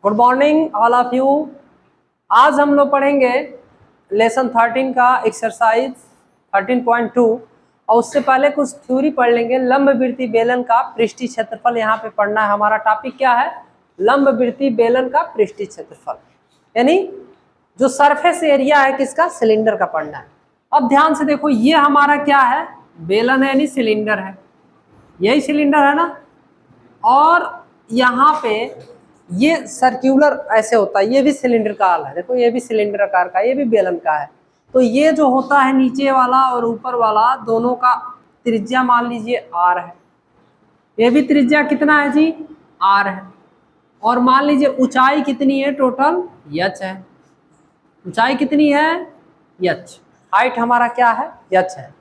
Good morning all of you. आज हम लोग पढ़ेंगे लेसन 13 का एक्सरसाइज 13.2 और उससे पहले कुछ थ्योरी पढ़ लेंगे। लंबवृत्तीय बेलन का पृष्ठीय क्षेत्रफल यहाँ पे पढ़ना है। हमारा टॉपिक क्या है? लंबवृत्तीय बेलन का पृष्ठीय क्षेत्रफल, यानी जो सरफेस एरिया है किसका? सिलेंडर का पढ़ना है। अब ध्यान से देखो, ये हमारा क्या है? बेलन है, यानी सिलेंडर है। यही सिलेंडर है ना। और यहाँ पे ये सर्क्यूलर ऐसे होता है, ये भी सिलेंडर का हाल है। देखो ये भी सिलेंडर आकार का, ये भी बेलन का है। तो ये जो होता है नीचे वाला और ऊपर वाला दोनों का त्रिज्या मान लीजिए आर है। ये भी त्रिज्या कितना है जी? आर है। और मान लीजिए ऊंचाई कितनी है? टोटल एच है। ऊंचाई कितनी है? एच। हाइट हमारा क्या है? एच है।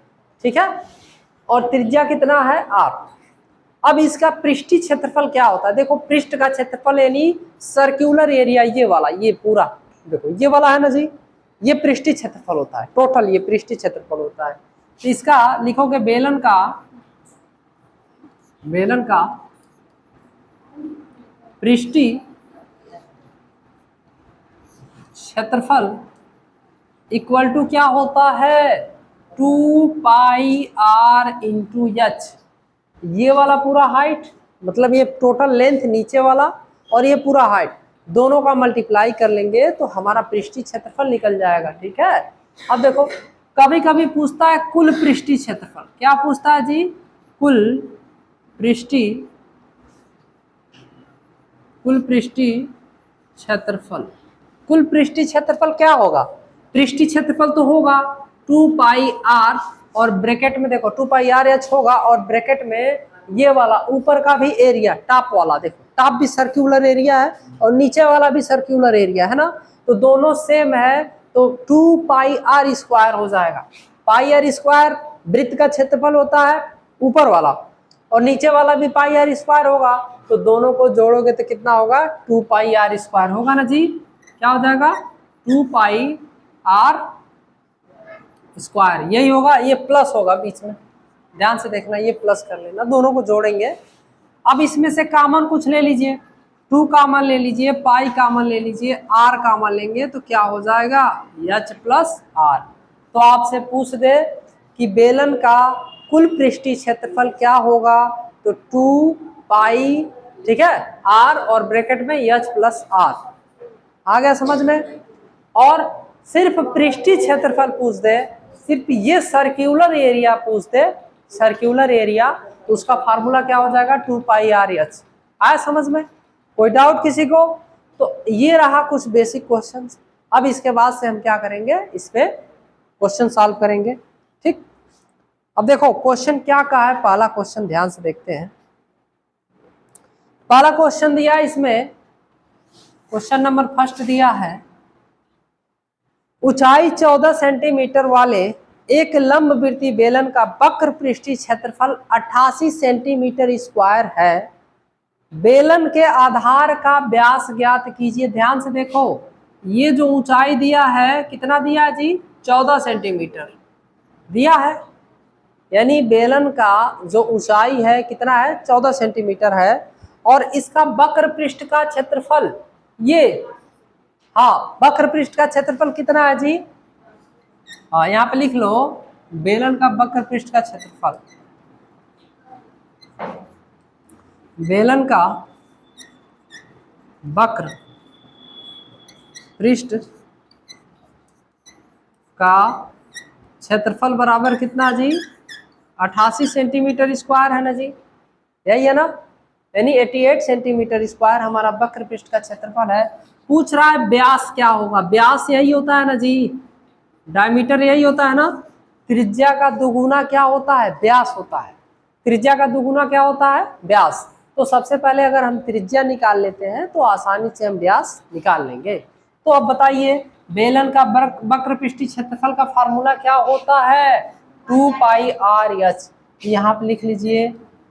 ठीक है। और त्रिज्या कितना है? आर। अब इसका पृष्ठीय क्षेत्रफल क्या होता है? देखो पृष्ठ का क्षेत्रफल यानी सर्क्यूलर एरिया, ये वाला, ये पूरा देखो ये वाला है ना जी, ये पृष्ठीय क्षेत्रफल होता है। टोटल ये पृष्ठीय क्षेत्रफल होता है। तो इसका लिखोगे बेलन का पृष्ठीय क्षेत्रफल इक्वल टू क्या होता है? 2 पाई आर इंटू एच। ये वाला पूरा हाइट, मतलब ये टोटल लेंथ नीचे वाला और ये पूरा हाइट, दोनों का मल्टीप्लाई कर लेंगे तो हमारा पृष्ठीय क्षेत्रफल निकल जाएगा। ठीक है। अब देखो कभी कभी पूछता है कुल पृष्ठीय क्षेत्रफल। क्या पूछता है जी? कुल पृष्ठीय क्षेत्रफल। कुल पृष्ठीय क्षेत्रफल क्या होगा? पृष्ठीय क्षेत्रफल तो होगा 2 पाई आर और ब्रैकेट में देखो 2 पाई आर एच होगा और ब्रैकेट में ये वाला ऊपर का भी एरिया, टॉप वाला, देखो टॉप भी सर्क्यूलर एरिया है और नीचे वाला भी सर्क्यूलर एरिया है ना। तो दोनों सेम है तो 2 पाई आर स्क्वायर हो जाएगा। पाई आर स्क्वायर वृत्त का क्षेत्रफल होता है ऊपर वाला, और नीचे वाला भी पाई आर स्क्वायर होगा। तो दोनों को जोड़ोगे तो कितना होगा? 2 पाई आर स्क्वायर होगा ना जी। क्या हो जाएगा? 2 पाई आर स्क्वायर, यही होगा। ये प्लस होगा बीच में, ध्यान से देखना, ये प्लस कर लेना, दोनों को जोड़ेंगे। अब इसमें से कॉमन कुछ ले लीजिए, 2 कॉमन ले लीजिए, पाई कॉमन ले लीजिए, आर कॉमन लेंगे तो क्या हो जाएगा? H plus R. तो आपसे पूछ दे कि बेलन का कुल पृष्ठीय क्षेत्रफल क्या होगा, तो 2 पाई, ठीक है, आर और ब्रैकेट में एच प्लस आर। आ गया समझ में? और सिर्फ पृष्ठीय क्षेत्रफल पूछ दे, सिर्फ ये सर्क्यूलर एरिया पूछ दे, सर्क्यूलर एरिया, तो उसका फार्मूला क्या हो जाएगा? 2 पाई आर एच। आया समझ में? कोई डाउट किसी को? तो ये रहा कुछ बेसिक क्वेश्चंस। अब इसके बाद से हम क्या करेंगे? इस पे क्वेश्चन सॉल्व करेंगे। ठीक। अब देखो क्वेश्चन क्या कहा है, पहला क्वेश्चन ध्यान से देखते हैं। पहला क्वेश्चन दिया इसमें, क्वेश्चन नंबर फर्स्ट दिया है, ऊंचाई 14 सेंटीमीटर वाले एक लंबवृत्तीय बेलन का वक्र पृष्ठीय क्षेत्रफल 88 सेंटीमीटर स्क्वायर है। बेलन के आधार का व्यास ज्ञात कीजिए। ध्यान से देखो, ये जो ऊंचाई दिया है कितना दिया है जी? 14 सेंटीमीटर दिया है, यानी बेलन का जो ऊंचाई है कितना है? 14 सेंटीमीटर है। और इसका वक्र पृष्ठ का क्षेत्रफल, ये, हाँ, वक्र पृष्ठ का क्षेत्रफल कितना है जी? हाँ, यहाँ पे लिख लो बेलन का वक्र पृष्ठ का क्षेत्रफल। बेलन का वक्र पृष्ठ का क्षेत्रफल बराबर कितना जी? 88 सेंटीमीटर स्क्वायर है ना जी, यही है ना, यानी 88 सेंटीमीटर स्क्वायर हमारा वक्र पृष्ठ का क्षेत्रफल है। पूछ रहा है व्यास क्या होगा? व्यास यही होता है ना जी, डायमीटर यही होता है ना। त्रिज्या का दुगुना क्या होता है? व्यास होता है। त्रिज्या का दुगुना क्या होता है? व्यास। तो सबसे पहले अगर हम त्रिज्या निकाल लेते हैं तो आसानी से हम व्यास निकाल लेंगे। तो अब बताइए बेलन का वक्र पृष्ठीय क्षेत्रफल का फार्मूला क्या होता है? 2 पाई आर एच। यहाँ पे लिख लीजिए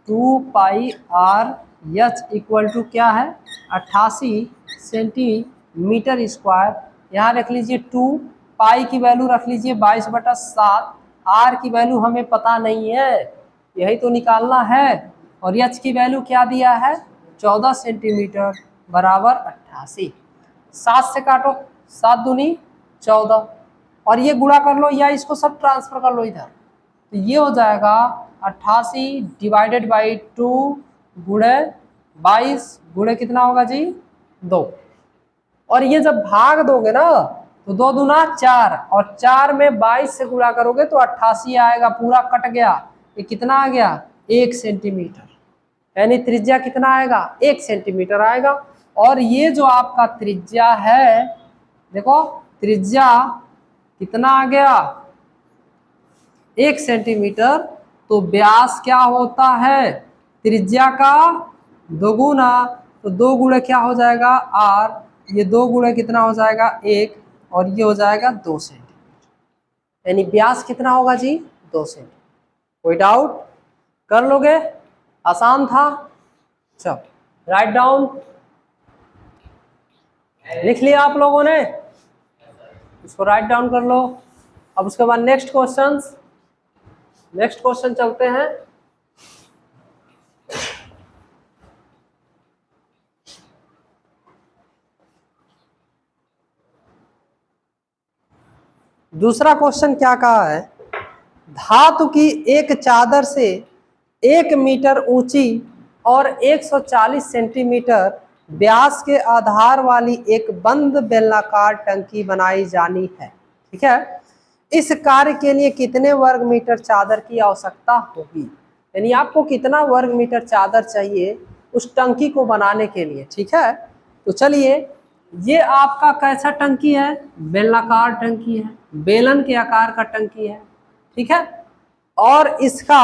2 पाई आर एच इक्वल टू क्या है? 88 सेंटीमीटर स्क्वायर। यहाँ रख लीजिए 2, पाई की वैल्यू रख लीजिए 22/7, आर की वैल्यू हमें पता नहीं है, यही तो निकालना है। और एच की वैल्यू क्या दिया है? 14 सेंटीमीटर। बराबर 88। 7 से काटो, 7 दूनी 14, और ये गुणा कर लो या इसको सब ट्रांसफर कर लो इधर, तो ये हो जाएगा 88 डिवाइडेड बाई 2 गुणे 22 गुणे कितना होगा जी 2। और ये जब भाग दोगे ना तो 2 दूना 4, और 4 में 22 से गुणा करोगे तो 88 आएगा, पूरा कट गया। ये कितना आ गया 1 सेंटीमीटर, यानी त्रिज्या कितना आएगा 1 सेंटीमीटर आएगा। और ये जो आपका त्रिज्या है, देखो त्रिज्या कितना आ गया 1 सेंटीमीटर, तो व्यास क्या होता है त्रिज्या का दोगुना, तो 2 गुणे क्या हो जाएगा r, ये 2 गुणे कितना हो जाएगा 1, और ये हो जाएगा 2 सेंटीमीटर, यानी व्यास कितना होगा जी 2 सेंटीमीटर। कोई डाउट? कर लोगे? आसान था। चलो राइट डाउन, लिख लिया आप लोगों ने, इसको राइट डाउन कर लो। अब उसके बाद नेक्स्ट क्वेश्चन चलते हैं। दूसरा क्वेश्चन क्या कहा है, धातु की एक चादर से 1 मीटर ऊंची और 140 सेंटीमीटर व्यास के आधार वाली एक बंद बेलनाकार टंकी बनाई जानी है, ठीक है। इस कार्य के लिए कितने वर्ग मीटर चादर की आवश्यकता होगी, यानी आपको कितना वर्ग मीटर चादर चाहिए उस टंकी को बनाने के लिए, ठीक है। तो चलिए, ये आपका कैसा टंकी है, बेलनाकार टंकी है, बेलन के आकार का टंकी है, ठीक है। और इसका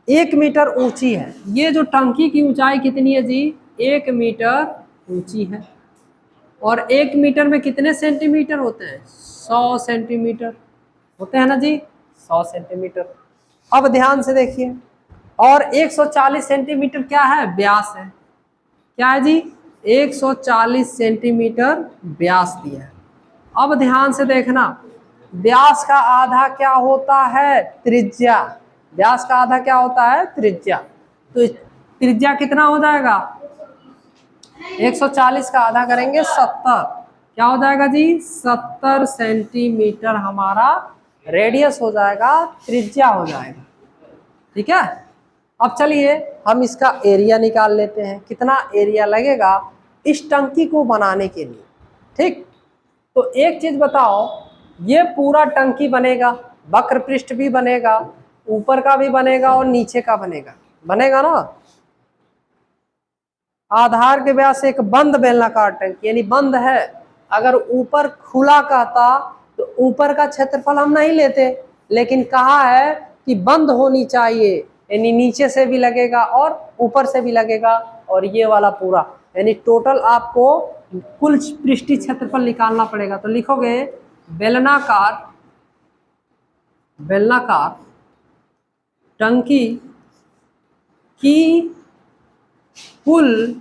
1 मीटर ऊंची है। ये जो टंकी की ऊंचाई कितनी है जी 1 मीटर ऊंची है, और 1 मीटर में कितने सेंटीमीटर होते हैं 100 सेंटीमीटर होते हैं ना जी, 100 सेंटीमीटर। अब ध्यान से देखिए, और 140 सेंटीमीटर क्या है व्यास है, क्या है जी 140 सेंटीमीटर व्यास दिया है। अब ध्यान से देखना, व्यास का आधा क्या होता है त्रिज्या, व्यास का आधा क्या होता है त्रिज्या, तो त्रिज्या कितना हो जाएगा 140 का आधा करेंगे 70, क्या हो जाएगा जी 70 सेंटीमीटर हमारा रेडियस हो जाएगा, त्रिज्या हो जाएगा, ठीक है। अब चलिए हम इसका एरिया निकाल लेते हैं, कितना एरिया लगेगा इस टंकी को बनाने के लिए, ठीक। तो एक चीज बताओ, ये पूरा टंकी बनेगा, वक्र पृष्ठ भी बनेगा, ऊपर का भी बनेगा और नीचे का बनेगा ना। आधार के व्यास एक बंद बेलनाकार टंकी, यानी बंद है। अगर ऊपर खुला कहता तो ऊपर का क्षेत्रफल हम नहीं लेते, लेकिन कहा है कि बंद होनी चाहिए, यानी नीचे से भी लगेगा और ऊपर से भी लगेगा, और ये वाला पूरा, यानी टोटल आपको कुल पृष्ठीय क्षेत्रफल निकालना पड़ेगा। तो लिखोगे बेलनाकार टंकी की कुल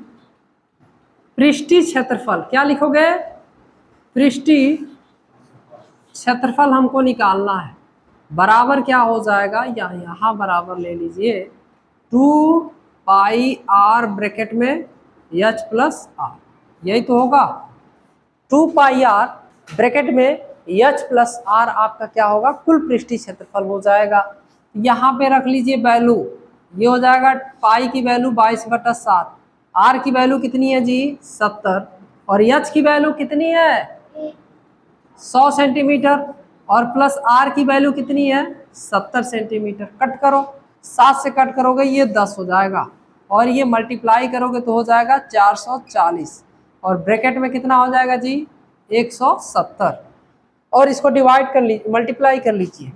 पृष्ठीय क्षेत्रफल, क्या लिखोगे पृष्ठीय क्षेत्रफल हमको निकालना है, बराबर क्या हो जाएगा, यहाँ बराबर ले लीजिए 2 पाई r ब्रैकेट में h प्लस r, यही तो होगा 2 पाई r ब्रैकेट में h प्लस r आपका क्या होगा कुल पृष्ठीय क्षेत्रफल हो जाएगा। यहाँ पे रख लीजिए वैल्यू, ये हो जाएगा पाई की वैल्यू 22/7, r की वैल्यू कितनी है जी 70, और h की वैल्यू कितनी है 100 सेंटीमीटर, और प्लस r की वैल्यू कितनी है 70 सेंटीमीटर। कट करो, 7 से कट करोगे ये 10 हो जाएगा, और ये मल्टीप्लाई करोगे तो हो जाएगा 440, और ब्रैकेट में कितना हो जाएगा जी 170, और इसको डिवाइड कर लीजिए, मल्टीप्लाई कर लीजिए,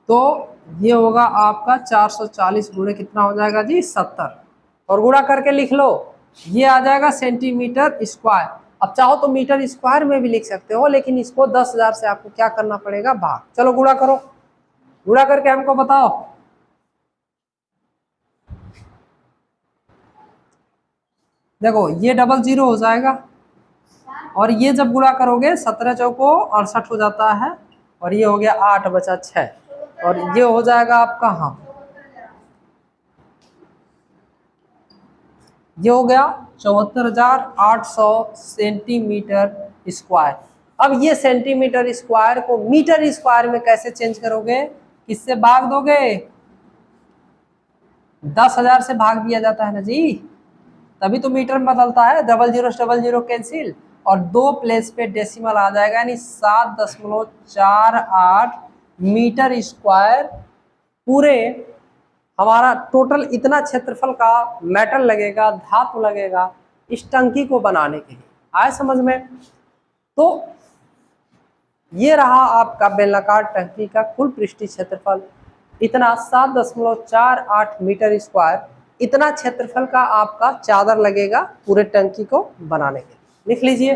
तो ये होगा आपका 440 गुणे कितना हो जाएगा जी 70, और गुणा करके लिख लो, ये आ जाएगा सेंटीमीटर स्क्वायर। अब चाहो तो मीटर स्क्वायर में भी लिख सकते हो, लेकिन इसको 10,000 से आपको क्या करना पड़ेगा भाग। चलो गुणा करो, गुणा करके हमको बताओ। देखो ये 00 हो जाएगा, और ये जब गुणा करोगे 17 चौको 68 हो जाता है, और ये हो गया 8 बचा 6, और ये हो जाएगा आपका हाँ ये हो गया 74,800 सेंटीमीटर स्क्वायर। अब ये सेंटीमीटर स्क्वायर को मीटर स्क्वायर में कैसे चेंज करोगे, किससे भाग दोगे? 10,000 से भाग दिया जाता है ना जी, तभी तो मीटर में बदलता है। डबल जीरो कैंसिल और 2 प्लेस पे डेसिमल आ जाएगा, यानी 7.48 मीटर स्क्वायर पूरे हमारा टोटल इतना क्षेत्रफल का मेटल लगेगा, धातु लगेगा इस टंकी को बनाने के लिए। आए समझ में? तो ये रहा आपका बेलनाकार टंकी का कुल पृष्ठीय क्षेत्रफल, इतना 7.48 मीटर स्क्वायर। इतना क्षेत्रफल का आपका चादर लगेगा पूरे टंकी को बनाने के लिए। लिख लीजिए।